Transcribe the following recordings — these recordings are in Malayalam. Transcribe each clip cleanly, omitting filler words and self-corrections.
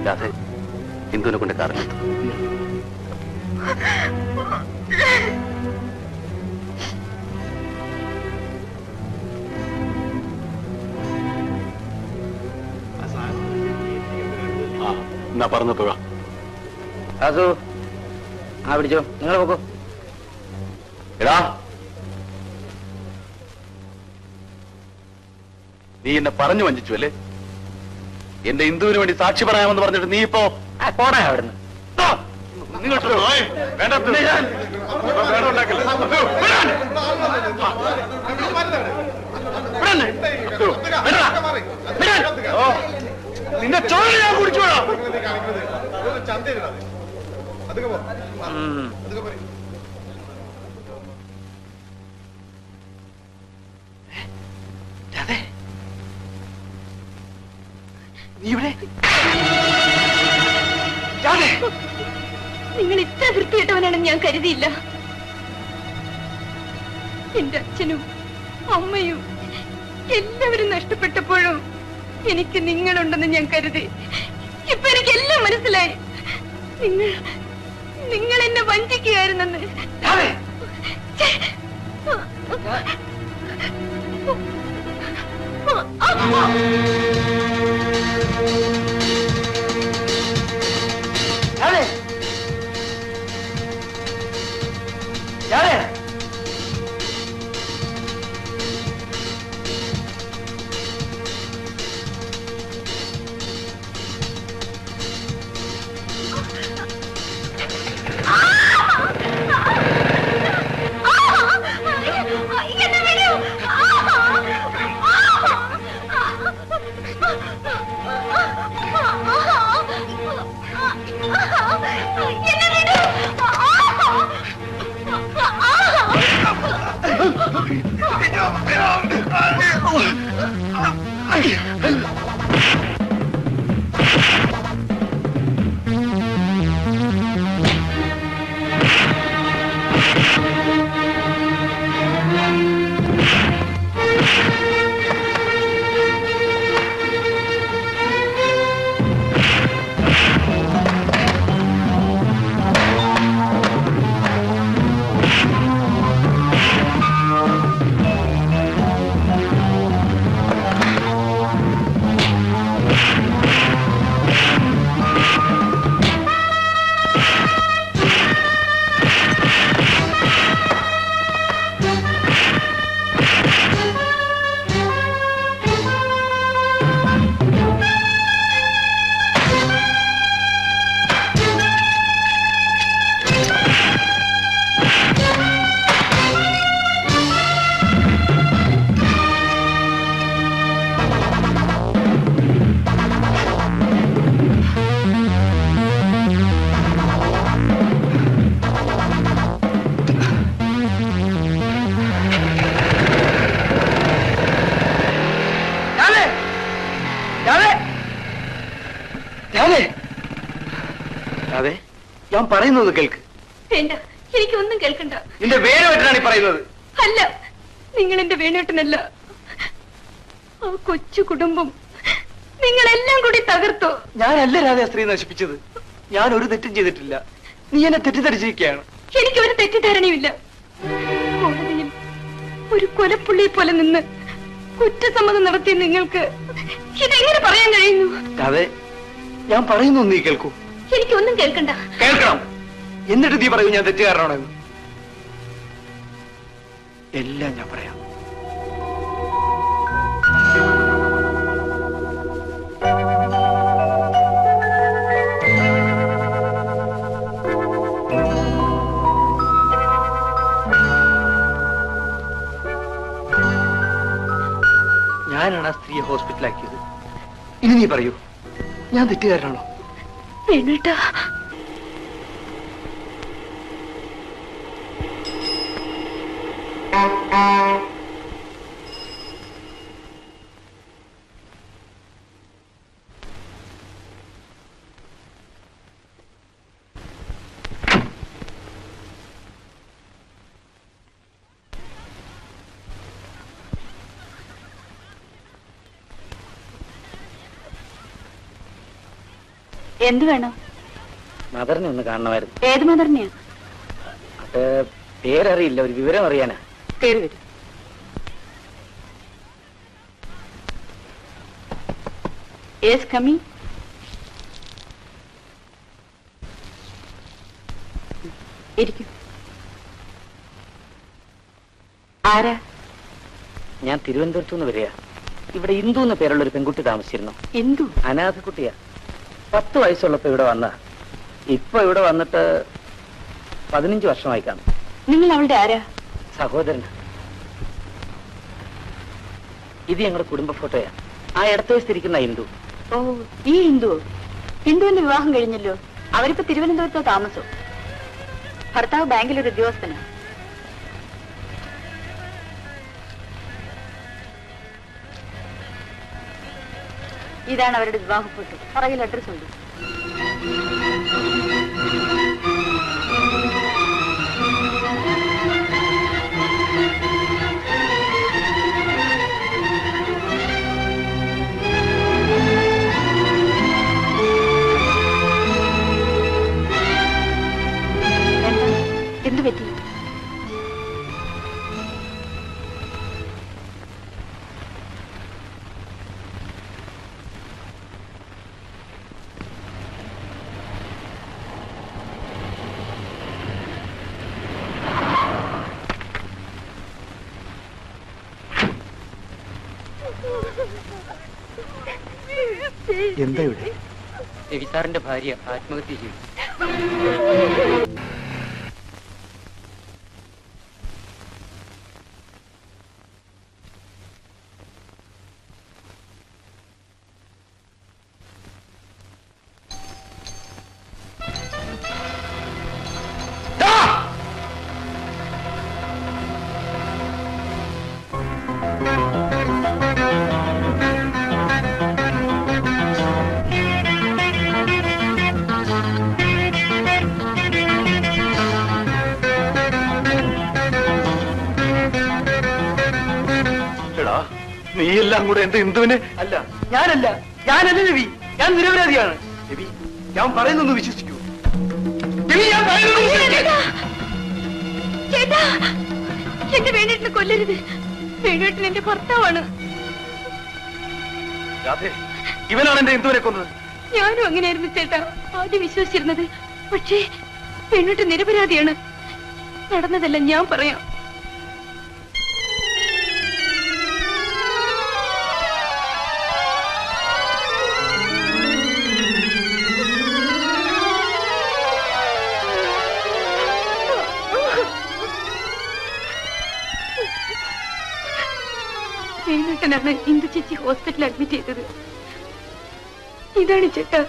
രാധേ, ഇന്ദുവിനെ കൊണ്ട് കാറിലെത്തും. എന്നാ പറഞ്ഞ തുക ആസു, ആ പിടിച്ചോ, നിങ്ങൾ നോക്കൂ. എടാ, നീ എന്നെ പറഞ്ഞു വഞ്ചിച്ചു അല്ലേ? എന്റെ ഇന്ദുവിന് വേണ്ടി സാക്ഷി പറയാമെന്ന് പറഞ്ഞിട്ട് നീ ഇപ്പോ പോടാ അവിടുന്ന്. നിന്റെ ചോര ഞാൻ കുടിച്ചോളാം. നീ ഇവിടെ നിങ്ങൾ ഇത്ര വൃത്തിയിട്ടവനാണെന്ന് ഞാൻ കരുതിയില്ല. എന്റെ അച്ഛനും അമ്മയും എല്ലാവരും നഷ്ടപ്പെട്ടപ്പോഴും എനിക്ക് നിങ്ങളുണ്ടെന്ന് ഞാൻ കരുതി. ഇപ്പൊ എനിക്കെല്ലാം മനസ്സിലായി. നിങ്ങൾ എന്നെ വഞ്ചിക്കുകയായിരുന്നെന്ന്. അതെ, ഞാൻ പറയുന്നത് കേൾക്ക്. വേണ്ട, എനിക്കൊന്നും കേൾക്കണ്ട. നിന്റെ വേണുവേട്ടനാണ് ഈ പറയുന്നത്. അല്ല, നിങ്ങൾ എന്റെ വേണുവേട്ടനല്ല. ആ കൊച്ചു കുടുംബം നിങ്ങളെല്ലാം കൂടി തകർത്തു. ഞാനല്ല രാധ സ്ത്രീ നശിപ്പിച്ചത്. ഞാൻ ഒരു തെറ്റും ചെയ്തിട്ടില്ല. നീ എന്നെ തെറ്റിദ്ധരിച്ചിരിക്കുകയാണ്. എനിക്കൊരു തെറ്റിദ്ധാരണയുമില്ല. കോടതിയിൽ ഒരു കൊലപ്പുള്ളിയെ പോലെ നിന്ന് കുറ്റസമ്മതം നടത്തിയ നിങ്ങൾക്ക് ഇതെങ്ങനെ പറയാൻ കഴിയുന്നു? അതെ, ഞാൻ പറയുന്നു, നീ കേൾക്കൂ. എനിക്കൊന്നും കേൾക്കണ്ട. കേൾക്കണം. എന്നിട്ട് നീ പറയൂ ഞാൻ തെറ്റുകാരനാണെന്ന്. എല്ലാം ഞാൻ പറയാം. ഞാനാണ് ആ സ്ത്രീയെ ഹോസ്പിറ്റലാക്കിയത്. ഇനി നീ പറയൂ, ഞാൻ തെറ്റുകാരനാണോ? വേണേട്ടാ, എന്ത് വേണം? മദറിനെ ഒന്ന് കാണണമായിരുന്നു. ഏത് മദറിനെയാ? അത് പേരറിയില്ല, ഒരു വിവരം അറിയാനാ. കയറി വരും. Yes, coming. ഇരിക്കും. ആരാ? ഞാൻ തിരുവനന്തപുരത്തു നിന്ന് വരിക. ഇവിടെ ഇന്ദു എന്ന പേരുള്ള ഒരു പെൺകുട്ടി താമസിച്ചിരുന്നു. എന്തു? അനാഥ കുട്ടിയാ. 10 വയസ്സുള്ളപ്പോ ഇവിടെ വന്ന. ഇപ്പൊ ഇവിടെ വന്നിട്ട് 15 വർഷമായി കാണും. നിങ്ങൾ അവളുടെ ആരാ? സഹോദരൻ. ഇത് ഞങ്ങളുടെ കുടുംബ ഫോട്ടോയാ. ആ ഇടത്ത് വയസ്സിരിക്കുന്ന ഇന്ദു. ഓ, ഈ ഹിന്ദുവോ? ഹിന്ദുവിന്റെ വിവാഹം കഴിഞ്ഞല്ലോ. അവരിപ്പോ തിരുവനന്തപുരത്തോ താമസം. ഭർത്താവ് ബാങ്കിലൊരു ഉദ്യോഗസ്ഥനാ. ഇതാണ് അവരുടെ വിവാഹ ഫോട്ടോ. പുറകിൽ അഡ്രസ് ഉണ്ട്. എന്ത് പറ്റി? എന്താ ഇവിടെ? രവിസാറിന്റെ ഭാര്യ ആത്മഹത്യ ചെയ്തു. നീ എല്ലാം കൂടെ എന്റെ ഇന്ദുവിനെ. അല്ല, ഞാനല്ല രവി. ഞാൻ നിരപരാധിയാണ്. രവി, ഞാൻ പറയുന്നൊന്ന് വിശ്വസിക്കൂ. രവി, ഞാൻ പറയുന്നൊന്ന് വിശ്വസിക്കൂ. ചേട്ടാ, എന്റെ വേണേട്ടിനെ കൊല്ലരുത്. വേണേട്ടൻ എന്റെ ഭർത്താവാണ്. ഇവനാണ് എന്റെ ഇന്ദുവിനെ കൊന്നത്. ഞാനും അങ്ങനെയായിരുന്നു ചേട്ടാ ആദ്യം വിശ്വസിച്ചിരുന്നത്. പക്ഷേ വേണേട്ടൻ നിരപരാധിയാണ്. നടന്നതല്ല ഞാൻ പറയാം. വേണേട്ടനാണ് ഇന്ദു ചേച്ചി ഹോസ്പിറ്റലിൽ അഡ്മിറ്റ് ചെയ്തത്. ഇതാണ് ചേട്ടാ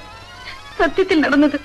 സത്യത്തിൽ നടന്നത്.